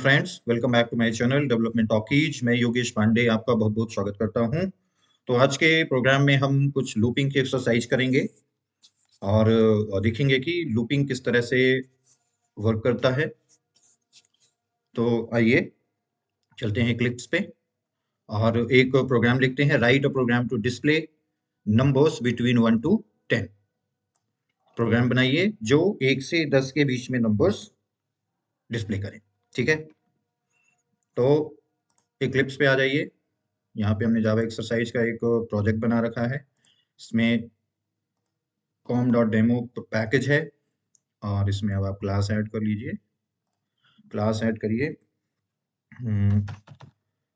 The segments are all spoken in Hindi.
Friends, welcome back to my channel development talkies. मैं योगेश पांडे आपका बहुत बहुत स्वागत करता हूं। तो आज के प्रोग्राम में हम कुछ लूपिंग की एक्सरसाइज करेंगे और देखेंगे कि लूपिंग किस तरह से वर्क करता है। तो आइए चलते हैं क्लिप्स पे और एक प्रोग्राम लिखते हैं, write a program to display numbers between 1 to 10। Program बनाइए जो 1 से 10 के बीच में नंबर्स डिस्प्ले करें। ठीक है, तो इक्लिप्स पे आ जाइए। यहाँ पे हमने जावा एक्सरसाइज का एक प्रोजेक्ट बना रखा है। इसमें com.demo पैकेज है और इसमें अब आप क्लास ऐड कर लीजिए। क्लास ऐड करिए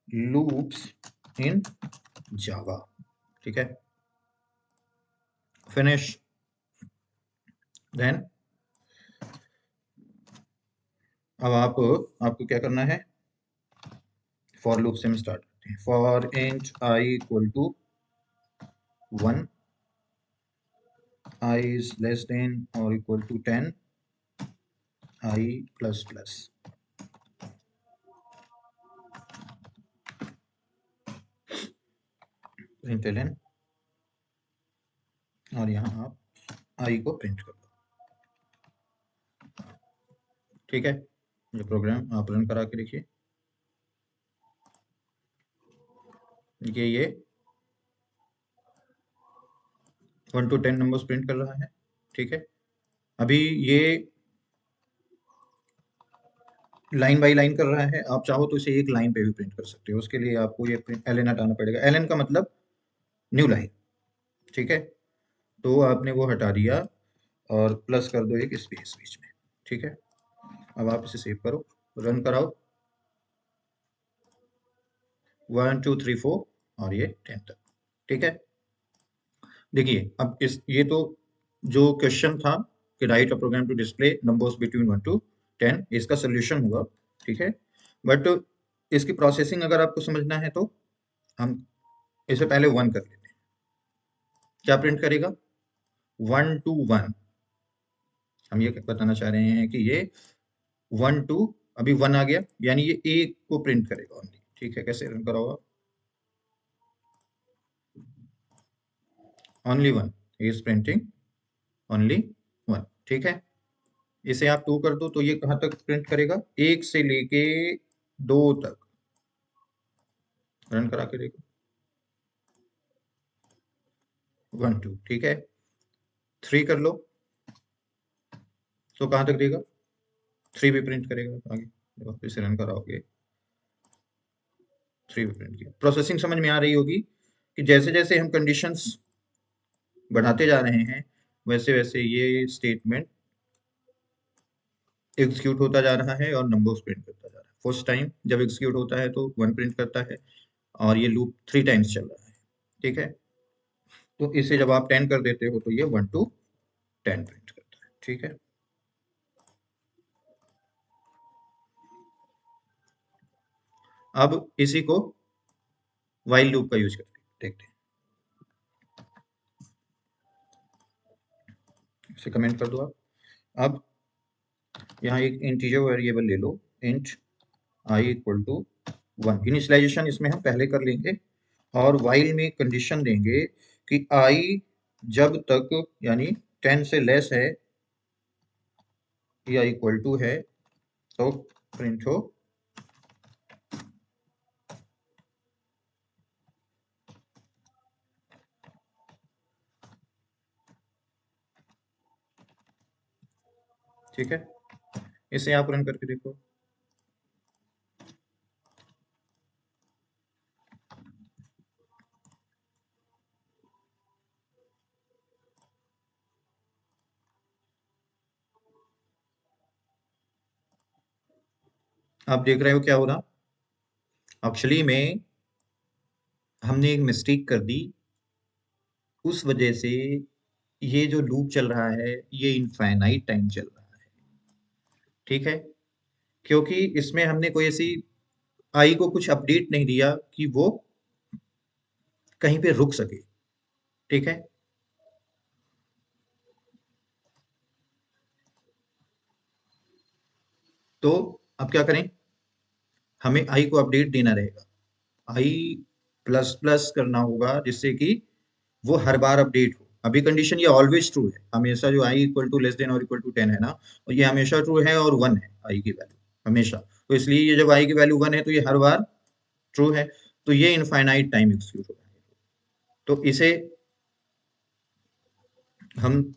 लूप्स इन जावा। ठीक है, फिनिश। देन अब आपको क्या करना है, फॉर लूप से हम स्टार्ट करते हैं। For int i equal to 1, i is less than और equal to 10, i plus plus. Print और यहाँ आप आई को प्रिंट कर दो। ठीक है, ये प्रोग्राम आप रन करा के देखिए। ये 1 to 10 नंबर्स प्रिंट कर रहा है। ठीक है, अभी ये लाइन बाय लाइन कर रहा है। आप चाहो तो इसे एक लाइन पे भी प्रिंट कर सकते हो। उसके लिए आपको ये एल हटाना पड़ेगा। एल का मतलब न्यू लाइन। ठीक है, तो आपने वो हटा दिया और प्लस कर दो एक स्पेस बीच में। ठीक है, अब आप इसे सेव करो, रन कराओ। 1 2 3 4 और ये 10 तक। ठीक है, देखिए अब इस ये तो जो क्वेश्चन था कि write a program to display numbers between 1 to 10, इसका सोल्यूशन हुआ। ठीक है, बट इसकी प्रोसेसिंग अगर आपको समझना है तो हम इसे पहले 1 कर लेते हैं। क्या प्रिंट करेगा? 1 to 1। हम ये बताना चाह रहे हैं कि ये 1 to, अभी 1 आ गया यानी ये एक को प्रिंट करेगा ओनली। ठीक है, कैसे रन कराओ? Only 1 is printing, only 1। ठीक है, इसे आप 2 कर दो तो ये कहाँ तक प्रिंट करेगा? 1 से लेके 2 तक। रन करा के देखो। 1 2। ठीक है, 3 कर लो तो कहाँ तक देगा? 3 भी प्रिंट करेगा आगे। वापस रन कराओगे, 3 भी प्रिंट किया। प्रोसेसिंग समझ में आ रही होगी कि जैसे जैसे हम कंडीशंस बढ़ाते जा रहे हैं वैसे वैसे ये स्टेटमेंट एग्जीक्यूट होता जा रहा है और नंबर्स प्रिंट करता जा रहा है। फर्स्ट टाइम जब एग्जीक्यूट होता है तो 1 प्रिंट करता है और ये लूप 3 टाइम्स चल रहा है। ठीक है, तो इसे जब आप 10 कर देते हो तो ये 1 to 10 प्रिंट करता है। ठीक है, अब इसी को व्हाइल लूप का यूज करके देखते हैं। इसे कमेंट कर दो आप। अब यहाँ एक इंटीजर वेरिएबल ले लो, int i equal to 1। Initialization इसमें हम पहले कर लेंगे और व्हाइल में कंडीशन देंगे कि आई जब तक यानी 10 से लेस है या इक्वल टू है तो प्रिंट हो। ठीक है, इसे आप रन करके देखो। आप देख रहे हो क्या हो रहा? एक्चुअली में हमने एक मिस्टेक कर दी, उस वजह से ये जो लूप चल रहा है ये इनफाइनाइट टाइम चल रहा है। ठीक है, क्योंकि इसमें हमने कोई ऐसी आई को कुछ अपडेट नहीं दिया कि वो कहीं पे रुक सके। ठीक है, तो अब क्या करें? हमें आई को अपडेट देना रहेगा, आई प्लस प्लस करना होगा जिससे कि वो हर बार अपडेट हो। अभी कंडीशन ये ऑलवेज ट्रू है, हमेशा जो आई इक्वल टू लेस देन और इक्वल टू 10 है ना, और ये हमेशा ट्रू है और 1 है आई की वैल्यू हमेशा। तो इसलिए ये जब आई की वैल्यू 1 है तो ये हर बार ट्रू है, तो ये इनफाइनाइट टाइम एग्जीक्यूट होगा। तो इसे हम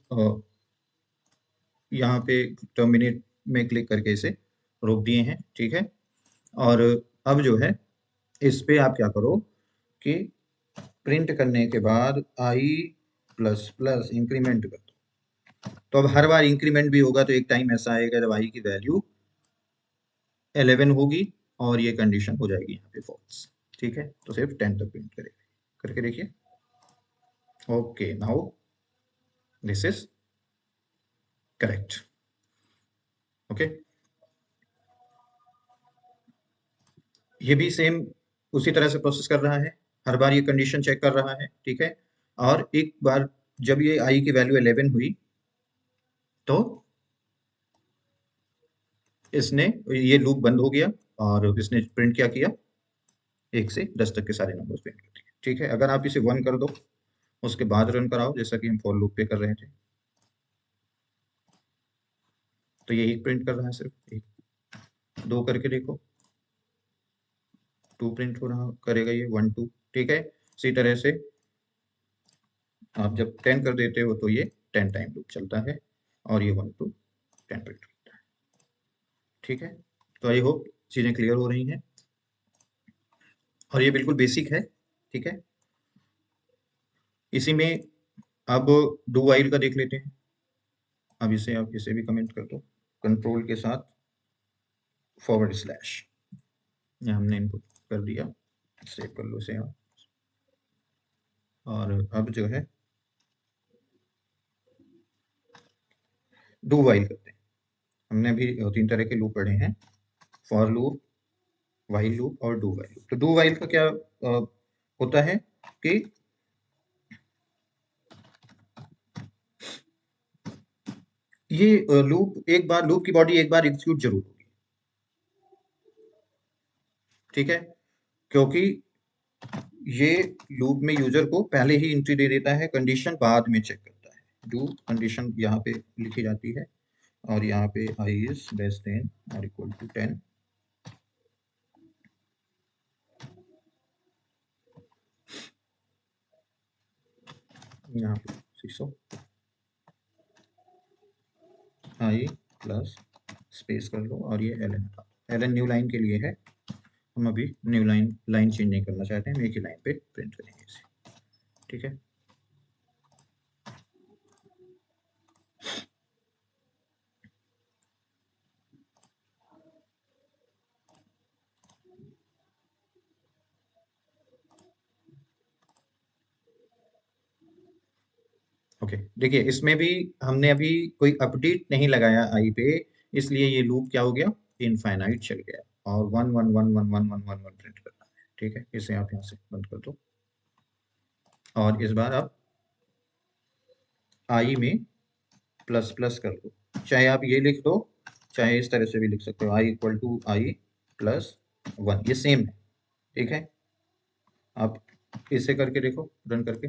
यहाँ पे टर्मिनेट में क्लिक करके इसे रोक दिए हैं, ठीक है। और अब जो है इस पे आप क्या करो कि प्रिंट करने के बाद आई प्लस प्लस इंक्रीमेंट कर दो। तो अब हर बार इंक्रीमेंट भी होगा तो एक टाइम ऐसा आएगा जब आई की वैल्यू 11 होगी और ये कंडीशन हो जाएगी यहाँ पे फॉल्स, ठीक है। तो सिर्फ 10 तक प्रिंट करेगा, करके देखिए। Okay, now this is correct. Okay, ये भी सेम उसी तरह से प्रोसेस कर रहा है, हर बार ये कंडीशन चेक कर रहा है, ठीक है। और एक बार जब ये आई की वैल्यू 11 हुई तो इसने ये लूप बंद हो गया और इसने प्रिंट क्या किया, 1 से 10 तक के सारे नंबर्स प्रिंट कर दिए, ठीक है। अगर आप इसे 1 कर दो उसके बाद रन कराओ जैसा कि हम फॉर लूप पे कर रहे थे, तो ये एक प्रिंट कर रहा है, सिर्फ एक। 2 करके देखो, 2 प्रिंट हो रहा करेगा ये, 1 2, ठीक है। इसी तरह से आप जब 10 कर देते हो तो ये 10 टाइम लूप चलता है और ये 1 2 10 प्रिंट करता है, ठीक है। तो आई होप चीज़ें क्लियर हो रही हैं और ये बिल्कुल बेसिक है, ठीक है। इसी में अब डू वाइल का देख लेते हैं। अब इसे आप इसे भी कमेंट कर दो कंट्रोल के साथ फॉरवर्ड स्लैश, ये हमने इनपुट कर दिया, सेव कर लो इसे आप। और अब जो है डू वाइल करते हैं। हमने अभी 3 तरह के लूप पढ़े हैं, फॉर लूप, वाइल लूप और डू वाइल लूप। तो डू वाइल का क्या होता है कि ये लूप एक बार, लूप की बॉडी एक बार एग्जीक्यूट जरूर होगी, ठीक है। क्योंकि ये लूप में यूजर को पहले ही एंट्री दे देता है, कंडीशन बाद में चेक करता है। डू कंडीशन यहाँ पे लिखी जाती है और यहाँ पे आई इज लेस देन और इक्वल टू 10, यहाँ पे 600 आई प्लस स्पेस कर लो और ये एल एन हटा दो। एल एन न्यू लाइन के लिए है, हम अभी न्यू लाइन चेंज नहीं करना चाहते हैं, हम एक ही लाइन पे प्रिंट करेंगे इसे, ठीक है। ओके, देखिए इसमें भी हमने अभी कोई अपडेट नहीं लगाया आई पे, इसलिए ये लूप क्या हो गया, इनफाइनाइट चल गया और 1 1 1 1 1 1 1 प्रिंट करना है, ठीक है। इसे आप यहाँ से बंद कर दो और इस बार आप आई में प्लस प्लस कर दो, चाहे आप ये लिख दो चाहे इस तरह से भी लिख सकते हो, आई इक्वल टू आई प्लस 1, ये सेम है, ठीक है। आप इसे करके देखो, रन करके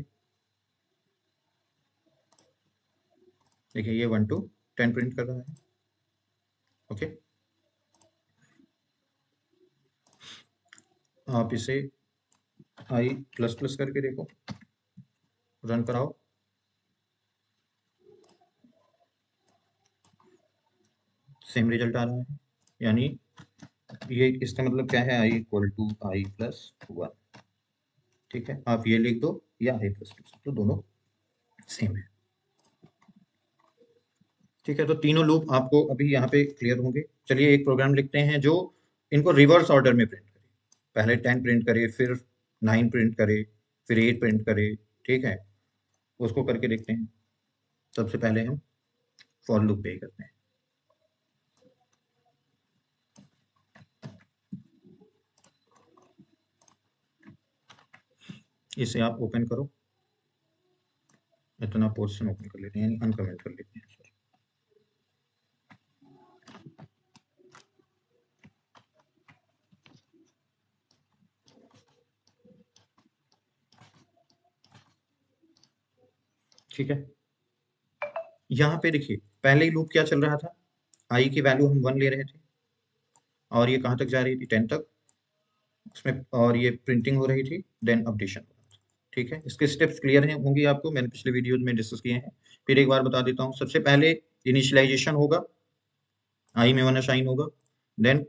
देखिए, ये 1 2 10 प्रिंट कर रहा है, ओके। आप इसे आई प्लस प्लस करके देखो, रन कराओ, सेम रिजल्ट आ रहा है। यानी ये इसका मतलब क्या है, i equal to I plus 1, ठीक है। आप ये लिख दो या आई प्लस प्लस, तो दोनों सेम है, ठीक है। तो तीनों लूप आपको अभी यहाँ पे क्लियर होंगे। चलिए एक प्रोग्राम लिखते हैं जो इनको रिवर्स ऑर्डर में प्रिंट करे, पहले 10 प्रिंट करे, फिर 9 प्रिंट करे, फिर 8 प्रिंट करे, ठीक है। उसको करके देखते हैं। सबसे पहले हम फॉर लूप पे करते हैं, इसे आप ओपन करो, इतना पोर्शन ओपन कर लेते हैं, यानी अनकमेंट कर लेते हैं। ठीक है। यहाँ पे देखिए पहले ही लूप क्या चल रहा था, आई की वैल्यू हम 1 ले रहे थे और ये कहाँ तक जा रही थी, 10 तक उसमें, और ये प्रिंटिंग हो रही थी, देन अपडेशन। ठीक है, इसके स्टेप्स क्लियर हैं होंगी आपको, मैंने पिछले वीडियोज में डिस्कस किए हैं, फिर एक बार बता देता हूँ। सबसे पहले इनिशियलाइजेशन होगा, आई में 1 असाइन होगा, देन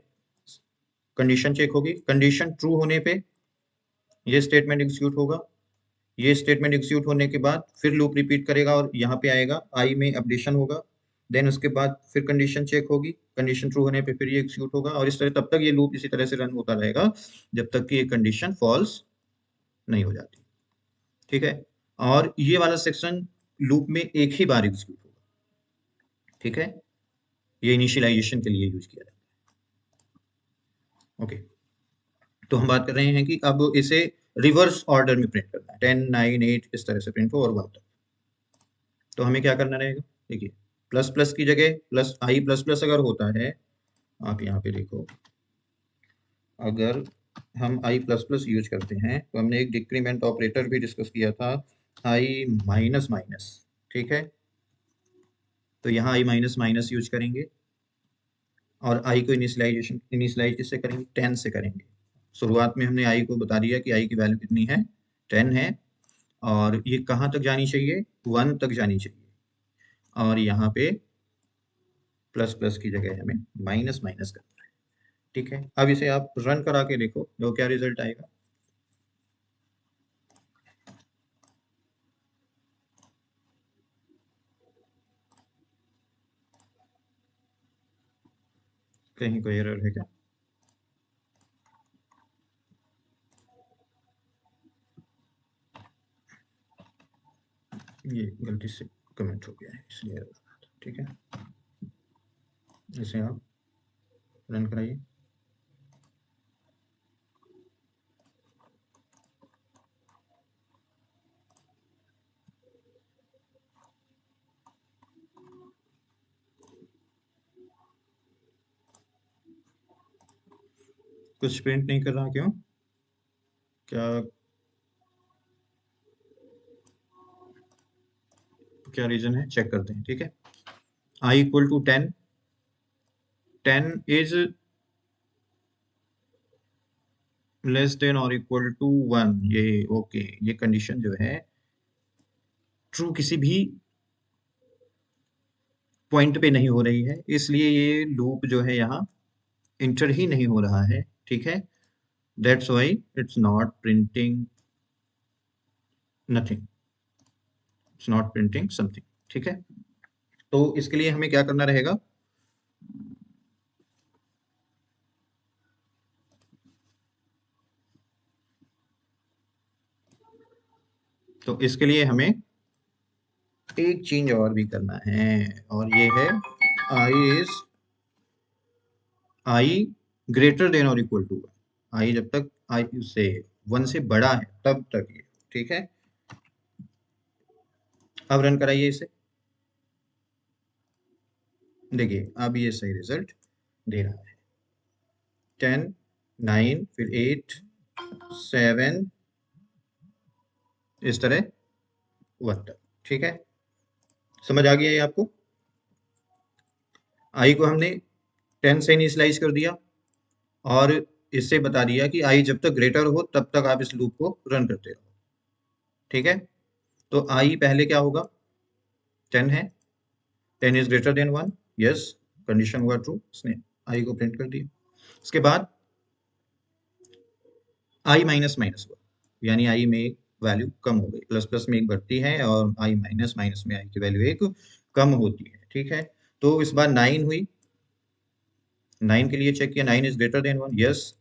कंडीशन चेक होगी, कंडीशन ट्रू होने पे ये स्टेटमेंट एग्जीक्यूट होगा, ये स्टेटमेंट एग्जीक्यूट होने के बाद फिर लूप रिपीट करेगा और यहाँ पे आएगा आई में अपडेशन होगा, देन उसके बाद फिर कंडीशन चेक होगी, कंडीशन ट्रू होने पे फिर ये एग्जीक्यूट होगा, और इस तरह तब तक ये लूप इसी तरह से रन होता रहेगा जब तक कि ये कंडीशन फॉल्स नहीं हो जाती। ठीक है, और ये वाला सेक्शन लूप में एक ही बार एग्जीक्यूट होगा। ठीक है, ये इनिशियलाइजेशन के लिए यूज किया जाता है। ओके, तो हम बात कर रहे हैं कि अब इसे रिवर्स ऑर्डर में प्रिंट करना है, 10, 9, 8 इस तरह से प्रिंट हो और 1 तक। तो हमें क्या करना रहेगा, देखिए प्लस प्लस की जगह प्लस आई प्लस प्लस अगर होता है, आप यहाँ पे देखो, अगर हम आई प्लस प्लस यूज करते हैं तो हमने एक डिक्रीमेंट ऑपरेटर भी डिस्कस किया था, आई माइनस माइनस। ठीक है, तो यहाँ आई माइनस माइनस यूज करेंगे और आई को इनिशियलाइज किससे करेंगे, 10 से करेंगे। शुरुआत में हमने आई को बता दिया कि आई की वैल्यू कितनी है, 10 है, और ये कहाँ तक जानी चाहिए, 1 तक जानी चाहिए, और यहाँ पे प्लस प्लस की जगह हमें माइनस माइनस करना है। ठीक है, अब इसे आप रन करा के देखो तो क्या रिजल्ट आएगा। कहीं कोई एरर है क्या, ये गलती से कमेंट हो गया है इसलिए error आ रहा था। ठीक है, इसे आप रन कराइए। कुछ प्रिंट नहीं कर रहा, क्यों, क्या क्या रीजन है, चेक करते हैं। ठीक है, i equal to 10, 10 is less than और इक्वल टू 1, ये ओके, ये कंडीशन जो है ट्रू किसी भी पॉइंट पे नहीं हो रही है, इसलिए ये लूप जो है यहाँ इंटर ही नहीं हो रहा है। ठीक है, that's why it's not printing nothing, it's not printing something. ठीक है, तो इसके लिए हमें क्या करना रहेगा, तो इसके लिए हमें एक चेंज और भी करना है, और ये है I is I greater than और इक्वल टू 1, आई जब तक आई से 1 से बड़ा है तब तक ये। ठीक है, अब रन कराइए इसे, देखिए अब ये सही रिजल्ट दे रहा है, 10, 9, फिर 8, 7 इस तरह 1 तक। ठीक है, समझ आ गया ये आपको, आई को हमने 10 से इनिशियलाइज कर दिया और इससे बता दिया कि आई जब तक ग्रेटर हो तब तक आप इस लूप को रन करते रहो। ठीक है, तो आई पहले क्या होगा, 10 है, 10 is greater than 1, yes, condition हुआ ट्रू, इसने आई को प्रिंट कर दिया। उसके बाद आई माइनस माइनस हुआ, यानी आई में एक वैल्यू कम हो गई, प्लस प्लस में एक बढ़ती है और आई माइनस माइनस में आई की वैल्यू एक कम होती है। ठीक है, तो इस बार 9 हुई, 9 के लिए चेक किया, 9 इज ग्रेटर देन 1, यस,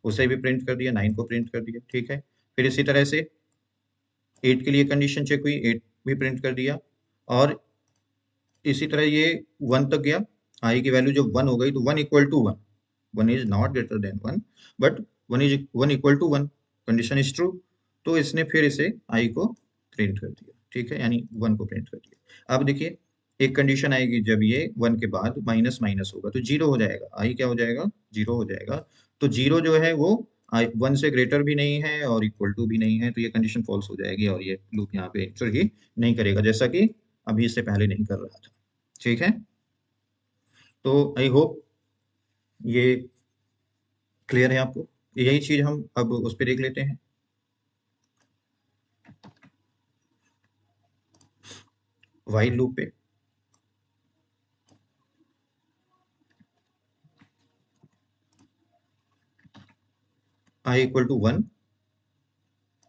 उसे भी प्रिंट कर दिया, 9 को प्रिंट कर दिया। ठीक है, फिर इसी तरह से 8 के लिए कंडीशन चेक हुई, 8 भी प्रिंट कर दिया, और इसी तरह ये 1 तक गया, आई की वैल्यू जब 1 हो गई तो 1 equal to 1, 1 is not greater than 1 but 1 equal to 1, condition is true, तो इसने फिर इसे आई को प्रिंट कर दिया। ठीक है, यानी 1 को प्रिंट कर दिया। अब देखिए एक कंडीशन आएगी जब ये 1 के बाद माइनस माइनस होगा तो 0 हो जाएगा, आई क्या हो जाएगा, 0 हो जाएगा, तो 0 जो है वो आई 1 से ग्रेटर भी नहीं है और इक्वल टू भी नहीं है, तो ये कंडीशन फॉल्स हो जाएगी और ये लूप यहाँ पे इंटर ही नहीं करेगा, जैसा कि अभी इससे पहले नहीं कर रहा था। ठीक है, तो आई होप ये क्लियर है आपको। यही चीज हम अब उस पर देख लेते हैं, व्हाइल लूप पे। आई इक्वल टू 1,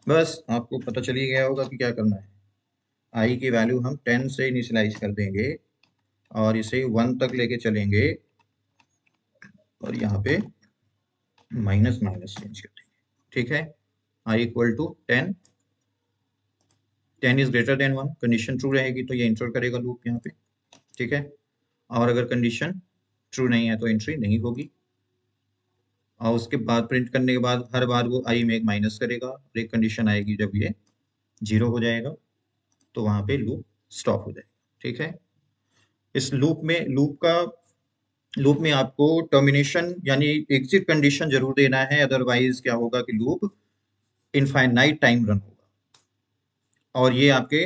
बस आपको पता चल ही गया होगा कि क्या करना है। आई की वैल्यू हम 10 से इनिशियलाइज कर देंगे और इसे 1 तक लेके चलेंगे और यहाँ पे माइनस माइनस चेंज कर देंगे। ठीक है, i equal to 10, 10 is greater than 1, condition true रहेगी तो ये इंटर करेगा लूप यहाँ पे। ठीक है, और अगर कंडीशन ट्रू नहीं है तो एंट्री नहीं होगी, और उसके बाद प्रिंट करने के बाद हर बार वो आई में एक माइनस करेगा और एक कंडीशन आएगी जब ये 0 हो जाएगा तो वहां पे लूप स्टॉप हो जाएगा। ठीक है, इस लूप में आपको टर्मिनेशन यानी एग्जिट कंडीशन जरूर देना है, अदरवाइज क्या होगा कि लूप इनफाइनाइट टाइम रन होगा और ये आपके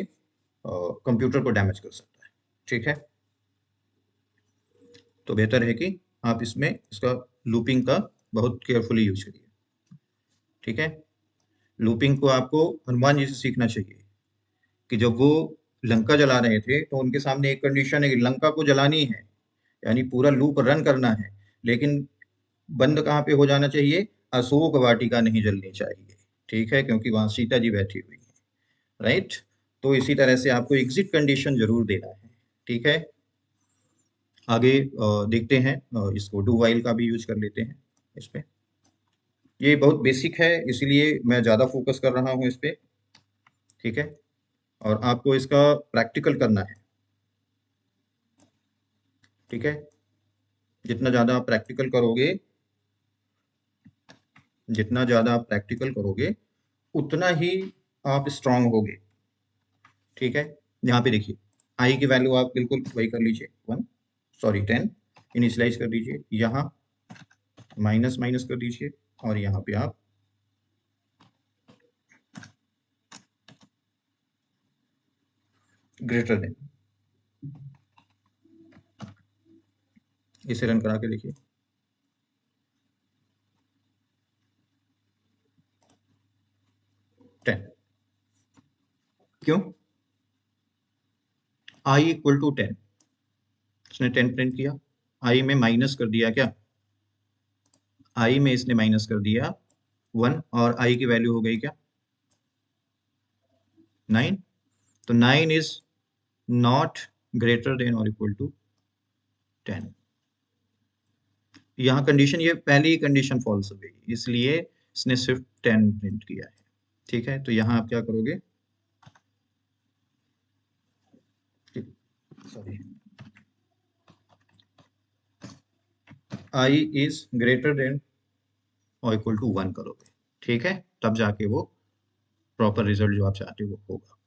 कंप्यूटर को डैमेज कर सकता है। ठीक है, तो बेहतर है कि आप इसमें इसका लूपिंग का बहुत केयरफुली यूज करिए। ठीक है, लूपिंग को आपको हनुमान जी से सीखना चाहिए कि जब वो लंका जला रहे थे तो उनके सामने एक कंडीशन है कि लंका को जलानी है, यानी पूरा लूप रन करना है, लेकिन बंद कहाँ पे हो जाना चाहिए, अशोक वाटिका नहीं जलनी चाहिए। ठीक है, क्योंकि वहां सीता जी बैठी हुई है, राइट। तो इसी तरह से आपको एग्जिट कंडीशन जरूर देना है। ठीक है, आगे देखते हैं, इसको डू वाइल का भी यूज कर लेते हैं इस पे। ये बहुत बेसिक है इसलिए मैं ज्यादा फोकस कर रहा हूँ इस पे। ठीक है, और आपको इसका प्रैक्टिकल करना है। ठीक है, जितना ज़्यादा आप प्रैक्टिकल करोगे, जितना ज़्यादा आप प्रैक्टिकल करोगे उतना ही आप स्ट्रांग होगे। ठीक है, यहाँ पे देखिए आई की वैल्यू आप बिल्कुल वही कर लीजिए, 1 सॉरी 10 इनिशियलाइज कर दीजिए, यहाँ माइनस माइनस कर दीजिए और यहाँ पे आप ग्रेटर देन, इसे रन करा के देखिए। टेन, क्यों, आई इक्वल टू 10, इसने 10 प्रिंट किया, आई में माइनस कर दिया क्या, आई में इसने माइनस कर दिया 1 और आई की वैल्यू हो गई क्या 9, तो 9 इज नॉट ग्रेटर देन और इक्वल टू 10। यहाँ कंडीशन, ये पहली कंडीशन फॉल्स हो गई इसलिए इसने सिर्फ 10 प्रिंट किया है। ठीक है, तो यहाँ आप क्या करोगे, sorry, I is greater then और इक्वल टू 1 करोगे। ठीक है, तब जाके वो प्रॉपर रिजल्ट जो आप चाहते हो वो होगा।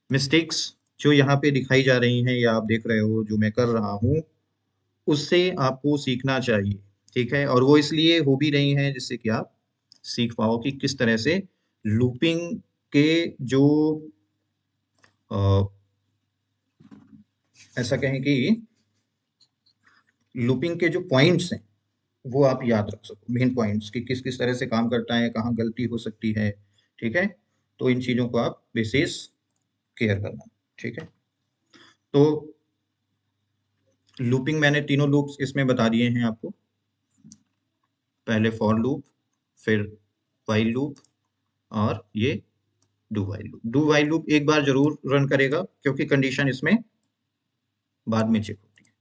मिस्टेक्स जो यहाँ पे दिखाई जा रही हैं या आप देख रहे हो जो मैं कर रहा हूँ, उससे आपको सीखना चाहिए। ठीक है, और वो इसलिए हो भी रही हैं जिससे कि आप सीख पाओ कि किस तरह से लूपिंग के जो ऐसा कहें कि लूपिंग के जो पॉइंट्स हैं वो आप याद रख सको, मेन पॉइंट्स कि किस किस तरह से काम करता है, कहाँ गलती हो सकती है। ठीक है, तो इन चीज़ों को आप विशेष केयर करना। ठीक है, तो लूपिंग मैंने तीनों लूप्स इसमें बता दिए हैं आपको, पहले फॉर लूप, फिर व्हाइल लूप और ये do while loop. Do while loop एक बार जरूर रन करेगा क्योंकि कंडीशन इसमें बाद में चेक होती है।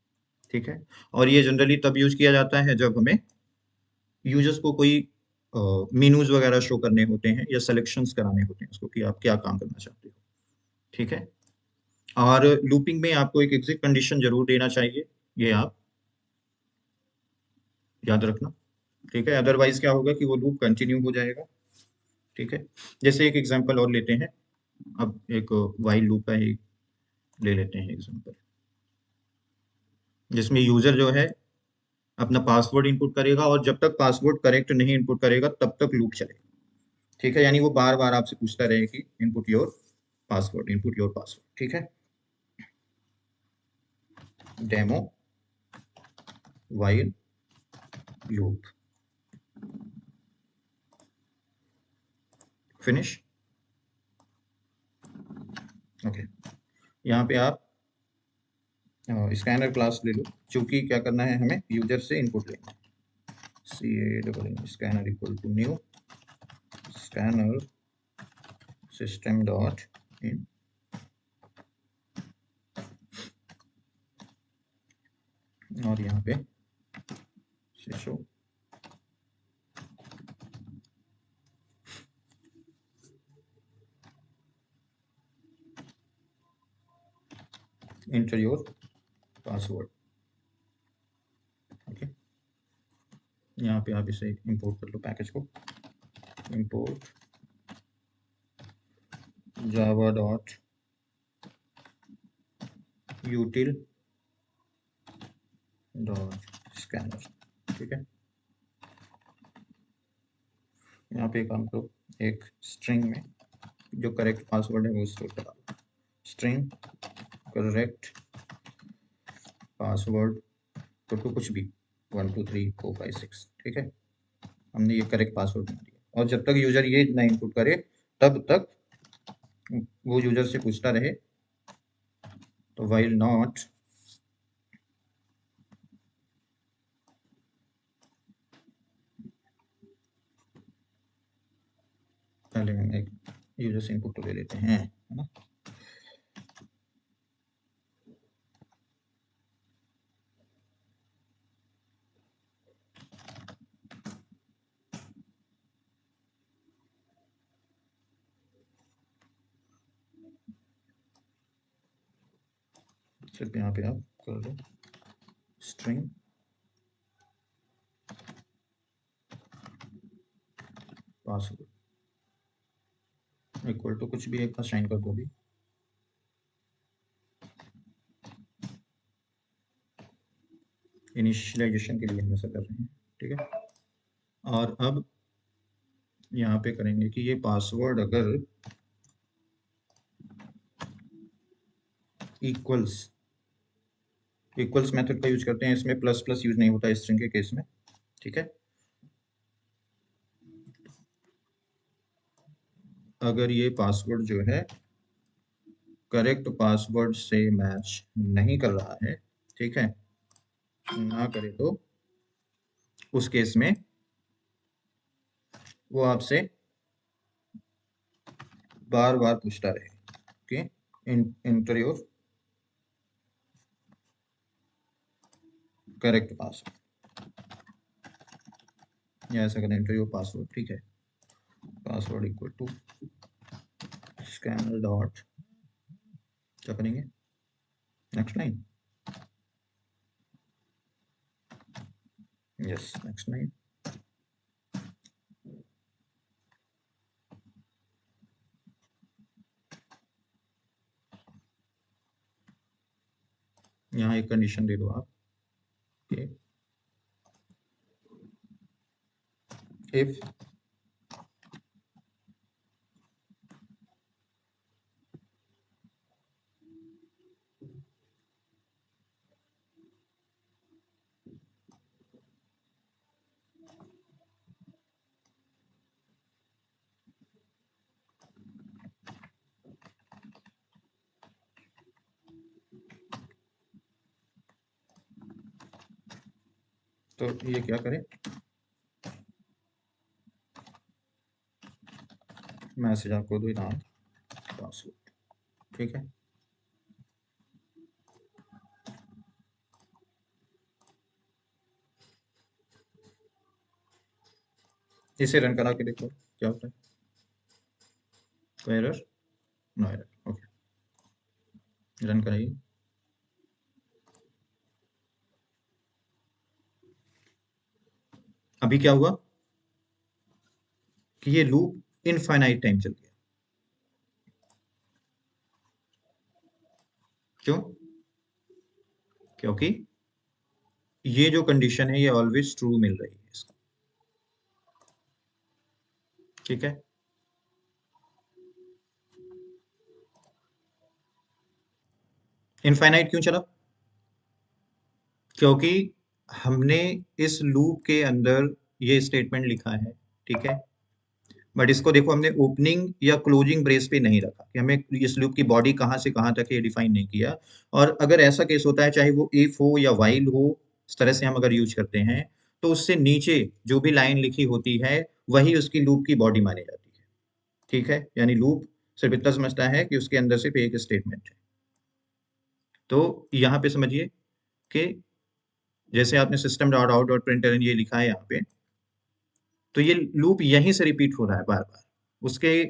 ठीक है, और ये जनरली तब यूज किया जाता है जब हमें यूजर्स को कोई मेनूज वगैरह शो करने होते हैं या सिलेक्शंस कराने होते हैं उसको कि आप क्या काम करना चाहते हो। ठीक है, और लूपिंग में आपको एक एग्जिट कंडीशन जरूर देना चाहिए, ये आप याद रखना। ठीक है, अदरवाइज क्या होगा कि वो लूप कंटिन्यू हो जाएगा। ठीक है, जैसे एक एग्जांपल और लेते हैं, अब एक व्हाइल लूप का ही ले लेते हैं एग्जांपल, जिसमें यूजर जो है अपना पासवर्ड इनपुट करेगा और जब तक पासवर्ड करेक्ट नहीं इनपुट करेगा तब तक लूप चलेगा। ठीक है, यानी वो बार बार आपसे पूछता रहे कि input your password, input your password. ठीक है, demo while loop, finish. Okay, यहाँ पे आप स्कैनर क्लास ले लो, क्योंकि क्या करना है, हमें यूजर से इनपुट लेना है। C A double scanner equal to new scanner system dot in, और यहाँ पे शिशु इंटर योर पासवर्ड। ओके, यहाँ पे आप इसे इंपोर्ट कर लो, पैकेज को import Java dot यूटिल dot scanner. ठीक है, यहाँ पे काम करो, एक स्ट्रिंग में जो करेक्ट पासवर्ड है वो स्टोर करा लो। स्ट्रिंग करेक्ट पासवर्ड तो कुछ भी 1 2 3 4 5 6। ठीक है, हमने ये करेक्ट पासवर्ड बना दिया, और जब तक यूजर ये ना इनपुट करे तब तक वो यूजर से पूछता रहे। तो वाइल नॉट पहले हम एक यूजर से इनपुट तो ले लेते हैं, है ना। सिर्फ यहाँ पे आप कर लो स्ट्रिंग पासवर्ड इक्वल टू कुछ भी एक असाइन कर दो भी। इनिशियलाइजेशन के लिए हम ऐसा कर रहे हैं। ठीक है, और अब यहाँ पे करेंगे कि ये पासवर्ड अगर इक्वल्स मेथड का यूज करते हैं, इसमें प्लस प्लस यूज नहीं होता स्ट्रिंग के केस में। ठीक है, अगर ये पासवर्ड जो है करेक्ट पासवर्ड से मैच नहीं कर रहा है, ठीक है, ना करे तो उस केस में वो आपसे बार बार पूछता रहे कि इंटर योर करेक्ट पासवर्ड, या ऐसा करें इंटर योर पासवर्ड। ठीक है, password equal to scanner dot, क्या करेंगे, next line, yes next line. यहाँ एक कंडीशन दे दो आप कि इफ तो ये क्या करें, मैसेज आपको दो नाम पासवर्ड। ठीक है, इसे रन करा के देखो क्या होता है, कोई error, no error. Okay, run कराइए। अभी क्या हुआ कि ये लूप इनफाइनाइट टाइम चल गया। क्यों, क्योंकि ये जो कंडीशन है ये ऑलवेज ट्रू मिल रही है इसको, ठीक है। इनफाइनाइट क्यों चला? क्योंकि हमने इस लूप के अंदर ये स्टेटमेंट लिखा है, ठीक है। बट इसको देखो हमने ओपनिंग या क्लोजिंग ब्रेस पे नहीं रखा कि हमें इस लूप की बॉडी कहाँ से कहाँ तक है डिफाइन नहीं किया। और अगर ऐसा केस होता है चाहे वो इफ हो या वाइल हो, इस तरह से हम अगर यूज करते हैं तो उससे नीचे जो भी लाइन लिखी होती है वही उसकी लूप की बॉडी मानी जाती है, ठीक है। यानी लूप सिर्फ इतना समझता है कि उसके अंदर सिर्फ एक स्टेटमेंट है। तो यहाँ पे समझिए कि जैसे आपने system dot out dot println ये लिखा है यहाँ पे, तो ये लूप यहीं से रिपीट हो रहा है बार बार, उसके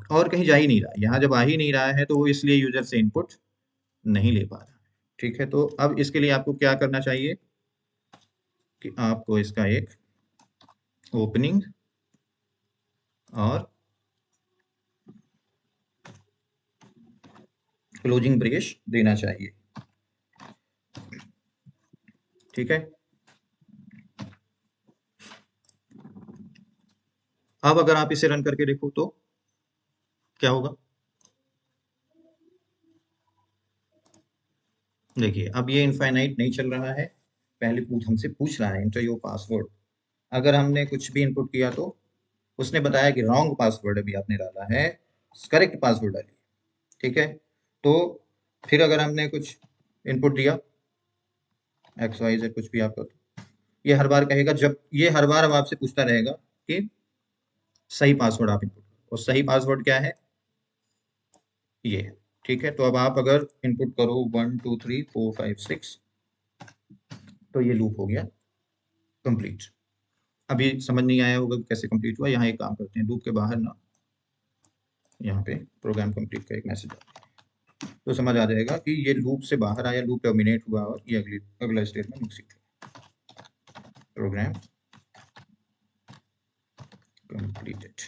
और कहीं जा ही नहीं रहा है। यहाँ जब आ ही नहीं रहा है तो वो इसलिए यूजर से इनपुट नहीं ले पा रहा है, ठीक है। तो अब इसके लिए आपको क्या करना चाहिए कि आपको इसका एक ओपनिंग और क्लोजिंग ब्रेस देना चाहिए, ठीक है। अब अगर आप इसे रन करके देखो तो क्या होगा? देखिए अब ये इनफाइनाइट नहीं चल रहा है, पहले हमसे पूछ रहा है इंटर योर पासवर्ड। अगर हमने कुछ भी इनपुट किया तो उसने बताया कि रॉन्ग पासवर्ड अभी आपने डाला है, करेक्ट पासवर्ड डालिए, ठीक है। तो फिर अगर हमने कुछ इनपुट दिया एक्स वाई जेड कुछ भी आपका, तो ये हर बार कहेगा, जब ये हर बार अब आपसे पूछता रहेगा कि सही पासवर्ड आप इनपुट करो, और सही पासवर्ड क्या है? ये है, ठीक है। तो अब आप अगर इनपुट करो 1 2 3 4 5 6, तो ये लूप हो गया कंप्लीट। अभी समझ नहीं आया होगा कि कैसे कंप्लीट हुआ। यहाँ एक काम करते हैं, लूप के बाहर ना यहाँ पे प्रोग्राम कंप्लीट का एक मैसेज आता है, तो समझ आ जाएगा कि ये लूप से बाहर आया, लूप टर्मिनेट हुआ और ये अगला स्टेटमेंट एग्जीक्यूट हुआ। प्रोग्राम कंप्लीटेड,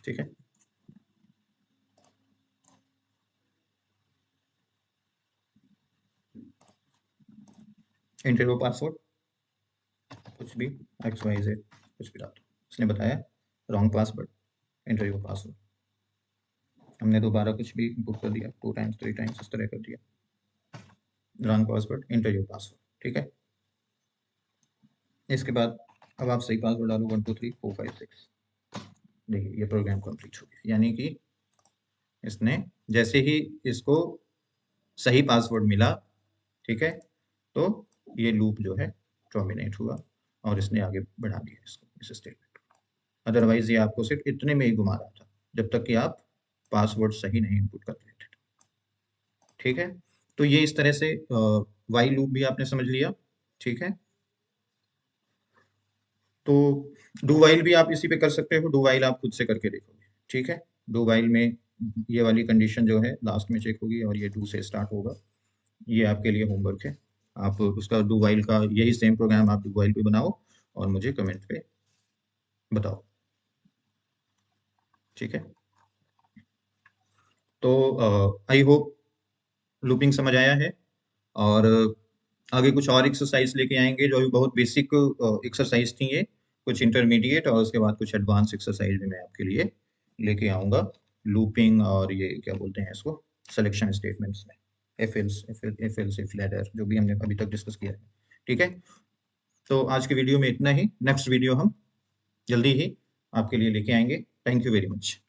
ठीक है। इंटर पासवर्ड कुछ भी एक्स वाई जेड कुछ भी डाल दो, उसने बताया wrong password, enter your password. हमने दोबारा कुछ भी इनपुट कर दिया, 2 टाइम्स 3 टाइम्स इस तरह कर दिया, wrong password, enter your password, ठीक है। इसके बाद अब आप सही पासवर्ड डालो 1 2 3 4 5 6। देखिए ये प्रोग्राम कंप्लीट हो गया, यानी कि इसने जैसे ही इसको सही पासवर्ड मिला, ठीक है, तो ये लूप जो है टर्मिनेट हुआ और इसने आगे बढ़ा दिया इसको, इस स्टेटमेंट को। अदरवाइज ये आपको सिर्फ इतने में ही घुमा रहा था जब तक कि आप पासवर्ड सही नहीं इनपुट कर लेते थे, ठीक है। तो ये इस तरह से वाइल लूप भी आपने समझ लिया, ठीक है। तो डू वाइल भी आप इसी पे कर सकते हो, डू वाइल आप खुद से करके देखोगे, ठीक है। डू वाइल में ये वाली कंडीशन जो है लास्ट में चेक होगी और ये डू से स्टार्ट होगा। ये आपके लिए होमवर्क है, आप उसका डू वाइल का यही सेम प्रोग्राम आप डू वाइल पे बनाओ और मुझे कमेंट पे बताओ, ठीक है। तो आई होप लूपिंग समझ आया है। और आगे कुछ और एक्सरसाइज लेके आएंगे जो अभी बहुत बेसिक एक्सरसाइज थी ये, कुछ इंटरमीडिएट और उसके बाद कुछ एडवांस एक्सरसाइज भी मैं आपके लिए लेके आऊँगा लूपिंग और ये क्या बोलते हैं इसको, सिलेक्शन स्टेटमेंट्स में, F else F else if ladder जो भी हमने अभी तक डिस्कस किया है, ठीक है। तो आज के वीडियो में इतना ही, नेक्स्ट वीडियो हम जल्दी ही आपके लिए लेके आएंगे। Thank you very much.